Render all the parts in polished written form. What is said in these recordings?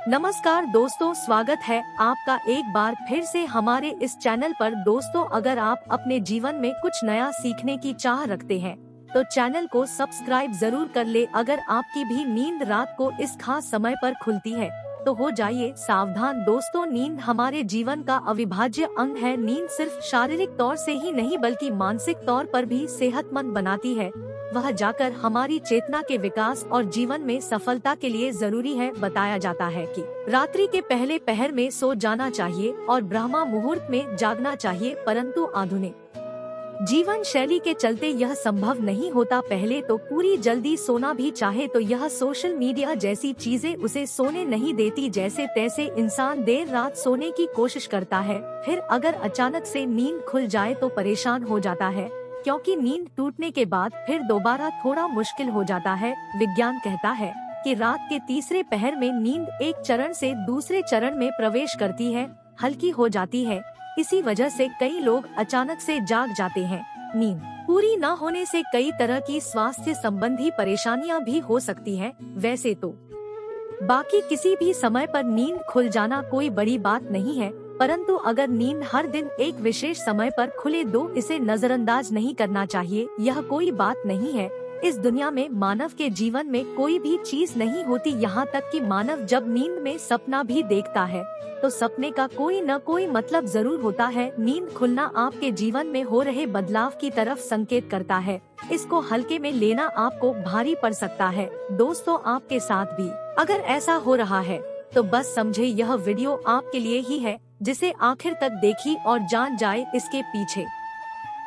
नमस्कार दोस्तों, स्वागत है आपका एक बार फिर से हमारे इस चैनल पर। दोस्तों, अगर आप अपने जीवन में कुछ नया सीखने की चाह रखते हैं तो चैनल को सब्सक्राइब जरूर कर ले। अगर आपकी भी नींद रात को इस खास समय पर खुलती है तो हो जाइए सावधान। दोस्तों, नींद हमारे जीवन का अविभाज्य अंग है। नींद सिर्फ शारीरिक तौर से ही नहीं बल्कि मानसिक तौर पर भी सेहतमंद बनाती है। वह जाकर हमारी चेतना के विकास और जीवन में सफलता के लिए जरूरी है। बताया जाता है कि रात्रि के पहले पहर में सो जाना चाहिए और ब्रह्मा मुहूर्त में जागना चाहिए, परंतु आधुनिक जीवन शैली के चलते यह संभव नहीं होता। पहले तो पूरी जल्दी सोना भी चाहे तो यह सोशल मीडिया जैसी चीजें उसे सोने नहीं देती। जैसे तैसे इंसान देर रात सोने की कोशिश करता है, फिर अगर अचानक से नींद खुल जाए तो परेशान हो जाता है, क्योंकि नींद टूटने के बाद फिर दोबारा थोड़ा मुश्किल हो जाता है। विज्ञान कहता है कि रात के तीसरे पहर में नींद एक चरण से दूसरे चरण में प्रवेश करती है, हल्की हो जाती है। इसी वजह से कई लोग अचानक से जाग जाते हैं। नींद पूरी न होने से कई तरह की स्वास्थ्य संबंधी परेशानियां भी हो सकती हैं। वैसे तो बाकी किसी भी समय पर नींद खुल जाना कोई बड़ी बात नहीं है, परंतु अगर नींद हर दिन एक विशेष समय पर खुले तो इसे नजरअंदाज नहीं करना चाहिए। यह कोई बात नहीं है। इस दुनिया में मानव के जीवन में कोई भी चीज नहीं होती, यहाँ तक कि मानव जब नींद में सपना भी देखता है तो सपने का कोई न कोई मतलब जरूर होता है। नींद खुलना आपके जीवन में हो रहे बदलाव की तरफ संकेत करता है। इसको हल्के में लेना आपको भारी पड़ सकता है। दोस्तों, आपके साथ भी अगर ऐसा हो रहा है तो बस समझे यह वीडियो आपके लिए ही है, जिसे आखिर तक देखी और जान जाए इसके पीछे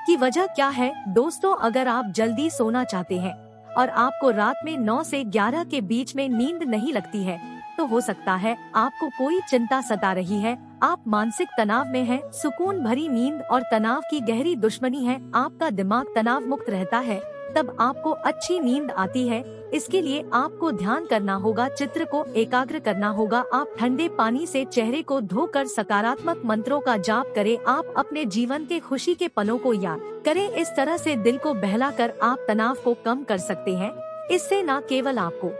की वजह क्या है। दोस्तों, अगर आप जल्दी सोना चाहते हैं और आपको रात में 9 से 11 के बीच में नींद नहीं लगती है तो हो सकता है आपको कोई चिंता सता रही है, आप मानसिक तनाव में हैं। सुकून भरी नींद और तनाव की गहरी दुश्मनी है। आपका दिमाग तनाव मुक्त रहता है तब आपको अच्छी नींद आती है। इसके लिए आपको ध्यान करना होगा, चित्र को एकाग्र करना होगा। आप ठंडे पानी से चेहरे को धोकर सकारात्मक मंत्रों का जाप करें। आप अपने जीवन के खुशी के पलों को याद करें। इस तरह से दिल को बहलाकर आप तनाव को कम कर सकते हैं। इससे न केवल आपको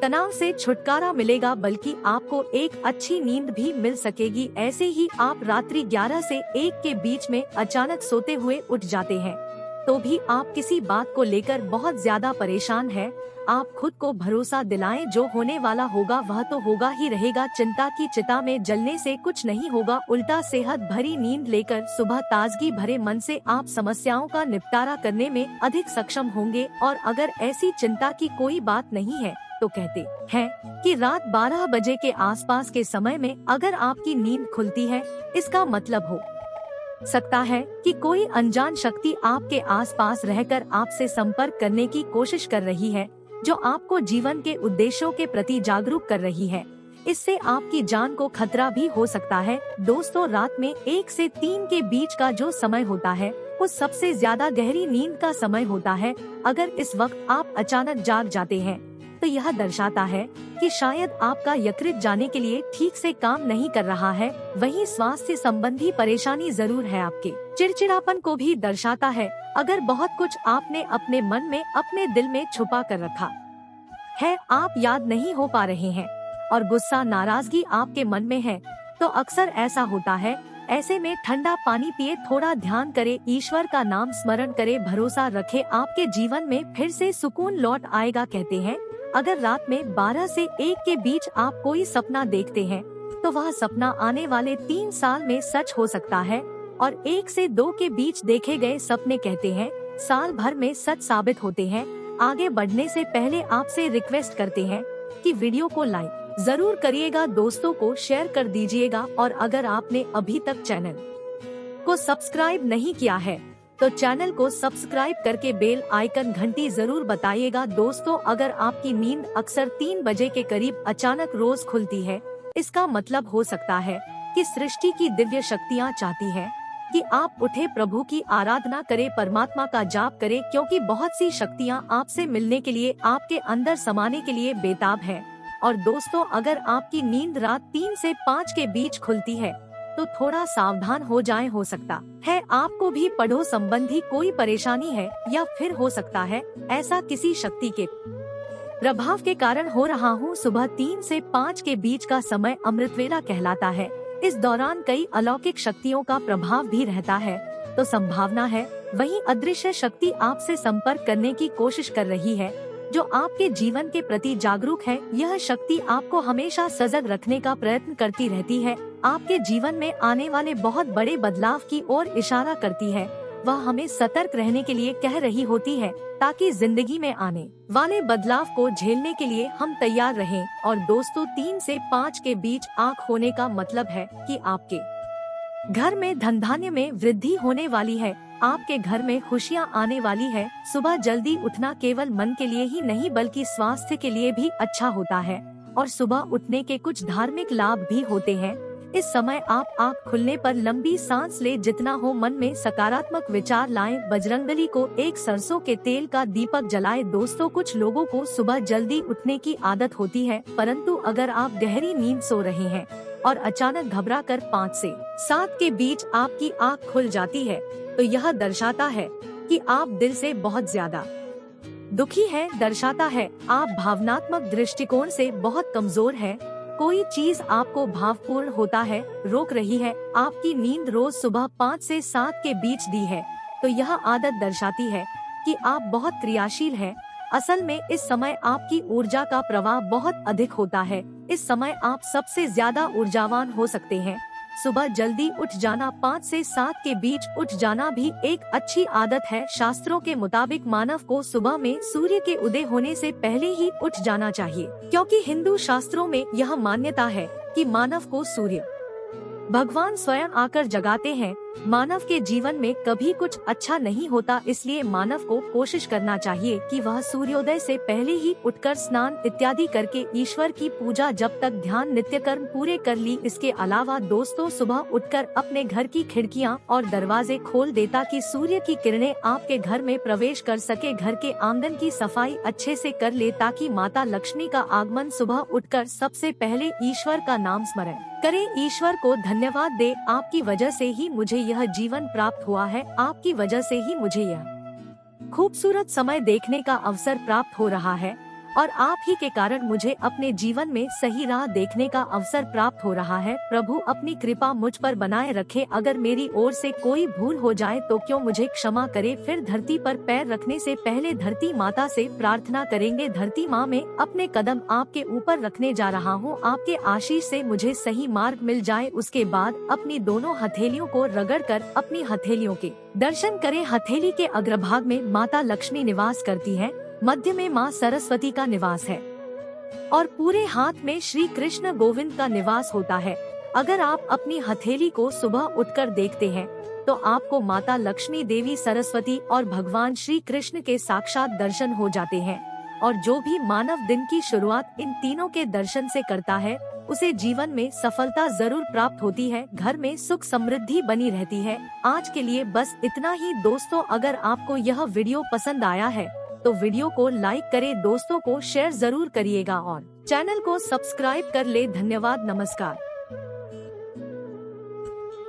तनाव से छुटकारा मिलेगा बल्कि आपको एक अच्छी नींद भी मिल सकेगी। ऐसे ही आप रात्रि 11 से 1 के बीच में अचानक सोते हुए उठ जाते हैं तो भी आप किसी बात को लेकर बहुत ज्यादा परेशान हैं। आप खुद को भरोसा दिलाएं, जो होने वाला होगा वह तो होगा ही रहेगा। चिंता की चिता में जलने से कुछ नहीं होगा, उल्टा सेहत भरी नींद लेकर सुबह ताजगी भरे मन से आप समस्याओं का निपटारा करने में अधिक सक्षम होंगे। और अगर ऐसी चिंता की कोई बात नहीं है तो कहते हैं कि रात 12 बजे के आसपास के समय में अगर आपकी नींद खुलती है, इसका मतलब हो सकता है कि कोई अनजान शक्ति आपके आसपास रहकर आपसे संपर्क करने की कोशिश कर रही है, जो आपको जीवन के उद्देश्यों के प्रति जागरूक कर रही है। इससे आपकी जान को खतरा भी हो सकता है। दोस्तों, रात में 1 से 3 के बीच का जो समय होता है वो सबसे ज्यादा गहरी नींद का समय होता है। अगर इस वक्त आप अचानक जाग जाते हैं तो यह दर्शाता है कि शायद आपका यकृत जाने के लिए ठीक से काम नहीं कर रहा है। वहीं स्वास्थ्य संबंधी परेशानी जरूर है। आपके चिड़चिड़ापन को भी दर्शाता है। अगर बहुत कुछ आपने अपने मन में, अपने दिल में छुपा कर रखा है, आप याद नहीं हो पा रहे हैं और गुस्सा, नाराजगी आपके मन में है तो अक्सर ऐसा होता है। ऐसे में ठंडा पानी पिए, थोड़ा ध्यान करे, ईश्वर का नाम स्मरण करे, भरोसा रखे, आपके जीवन में फिर से सुकून लौट आएगा। कहते हैं अगर रात में 12 से 1 के बीच आप कोई सपना देखते हैं तो वह सपना आने वाले 3 साल में सच हो सकता है और 1 से 2 के बीच देखे गए सपने कहते हैं साल भर में सच साबित होते हैं। आगे बढ़ने से पहले आपसे रिक्वेस्ट करते हैं कि वीडियो को लाइक जरूर करिएगा, दोस्तों को शेयर कर दीजिएगा और अगर आपने अभी तक चैनल को सब्सक्राइब नहीं किया है तो चैनल को सब्सक्राइब करके बेल आइकन घंटी जरूर बताइएगा। दोस्तों, अगर आपकी नींद अक्सर 3 बजे के करीब अचानक रोज खुलती है, इसका मतलब हो सकता है कि सृष्टि की दिव्य शक्तियाँ चाहती हैं कि आप उठे, प्रभु की आराधना करें, परमात्मा का जाप करें, क्योंकि बहुत सी शक्तियाँ आपसे मिलने के लिए, आपके अंदर समाने के लिए बेताब है। और दोस्तों, अगर आपकी नींद रात 3 से 5 के बीच खुलती है तो थोड़ा सावधान हो जाएं। हो सकता है आपको भी पढ़ो संबंधी कोई परेशानी है या फिर हो सकता है ऐसा किसी शक्ति के प्रभाव के कारण हो रहा हूँ। सुबह 3 से 5 के बीच का समय अमृत वेला कहलाता है। इस दौरान कई अलौकिक शक्तियों का प्रभाव भी रहता है, तो संभावना है वहीं अदृश्य शक्ति आपसे संपर्क करने की कोशिश कर रही है, जो आपके जीवन के प्रति जागरूक है। यह शक्ति आपको हमेशा सजग रखने का प्रयत्न करती रहती है, आपके जीवन में आने वाले बहुत बड़े बदलाव की ओर इशारा करती है। वह हमें सतर्क रहने के लिए कह रही होती है, ताकि जिंदगी में आने वाले बदलाव को झेलने के लिए हम तैयार रहें। और दोस्तों, 3 से 5 के बीच आँख होने का मतलब है कि आपके घर में धन धान्य में वृद्धि होने वाली है, आपके घर में खुशियाँ आने वाली है। सुबह जल्दी उठना केवल मन के लिए ही नहीं बल्कि स्वास्थ्य के लिए भी अच्छा होता है, और सुबह उठने के कुछ धार्मिक लाभ भी होते हैं। इस समय आप आँख खुलने पर लंबी सांस ले, जितना हो मन में सकारात्मक विचार लाएं। बजरंगबली को एक सरसों के तेल का दीपक जलाएं। दोस्तों, कुछ लोगों को सुबह जल्दी उठने की आदत होती है, परंतु अगर आप गहरी नींद सो रहे हैं और अचानक घबराकर 5 से 7 के बीच आपकी आँख खुल जाती है, तो यह दर्शाता है कि आप दिल से बहुत ज्यादा दुखी हैं। दर्शाता है आप भावनात्मक दृष्टिकोण से बहुत कमजोर हैं। कोई चीज आपको भावपूर्ण होता है रोक रही है। आपकी नींद रोज सुबह 5 से 7 के बीच दी है, तो यह आदत दर्शाती है कि आप बहुत क्रियाशील हैं। असल में इस समय आपकी ऊर्जा का प्रवाह बहुत अधिक होता है। इस समय आप सबसे ज्यादा ऊर्जावान हो सकते हैं। सुबह जल्दी उठ जाना, 5 से 7 के बीच उठ जाना भी एक अच्छी आदत है। शास्त्रों के मुताबिक मानव को सुबह में सूर्य के उदय होने से पहले ही उठ जाना चाहिए, क्योंकि हिंदू शास्त्रों में यह मान्यता है कि मानव को सूर्य भगवान स्वयं आकर जगाते हैं। मानव के जीवन में कभी कुछ अच्छा नहीं होता, इसलिए मानव को कोशिश करना चाहिए कि वह सूर्योदय से पहले ही उठकर स्नान इत्यादि करके ईश्वर की पूजा, जब तक ध्यान, नित्य कर्म पूरे कर ली। इसके अलावा दोस्तों, सुबह उठकर अपने घर की खिड़कियां और दरवाजे खोल दे ताकि सूर्य की किरणें आपके घर में प्रवेश कर सके। घर के आंगन की सफाई अच्छे से कर ले ताकि माता लक्ष्मी का आगमन। सुबह उठकर सबसे पहले ईश्वर का नाम स्मरण करें, ईश्वर को धन्यवाद दे। आपकी वजह से ही मुझे यह जीवन प्राप्त हुआ है, आपकी वजह से ही मुझे यह खूबसूरत समय देखने का अवसर प्राप्त हो रहा है, और आप ही के कारण मुझे अपने जीवन में सही राह देखने का अवसर प्राप्त हो रहा है। प्रभु अपनी कृपा मुझ पर बनाए रखे। अगर मेरी ओर से कोई भूल हो जाए तो क्यों मुझे क्षमा करे। फिर धरती पर पैर रखने से पहले धरती माता से प्रार्थना करेंगे। धरती माँ में अपने कदम आपके ऊपर रखने जा रहा हूँ, आपके आशीष से मुझे सही मार्ग मिल जाए। उसके बाद अपनी दोनों हथेलियों को रगड़कर अपनी हथेलियों के दर्शन करें। हथेली के अग्रभाग में माता लक्ष्मी निवास करती है, मध्य में माँ सरस्वती का निवास है और पूरे हाथ में श्री कृष्ण गोविंद का निवास होता है। अगर आप अपनी हथेली को सुबह उठकर देखते हैं तो आपको माता लक्ष्मी, देवी सरस्वती और भगवान श्री कृष्ण के साक्षात दर्शन हो जाते हैं। और जो भी मानव दिन की शुरुआत इन तीनों के दर्शन से करता है, उसे जीवन में सफलता जरूर प्राप्त होती है, घर में सुख समृद्धि बनी रहती है। आज के लिए बस इतना ही दोस्तों। अगर आपको यह वीडियो पसंद आया है तो वीडियो को लाइक करें, दोस्तों को शेयर जरूर करिएगा और चैनल को सब्सक्राइब कर ले। धन्यवाद, नमस्कार।